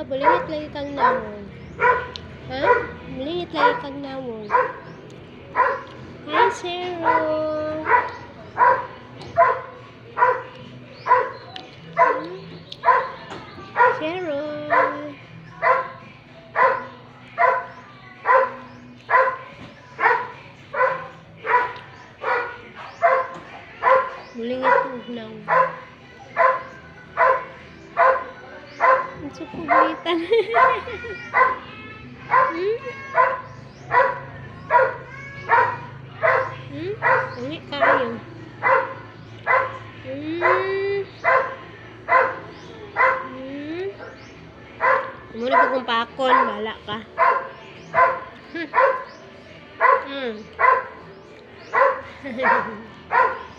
Bulingit lagi kang nawon. Ha? Bulingit lagi kang nawon. Hi, Zero. Zero. Bulingit ug nawon. Ang sukulitan. Tangi kayo. Muna ko kung pakon, bala ka.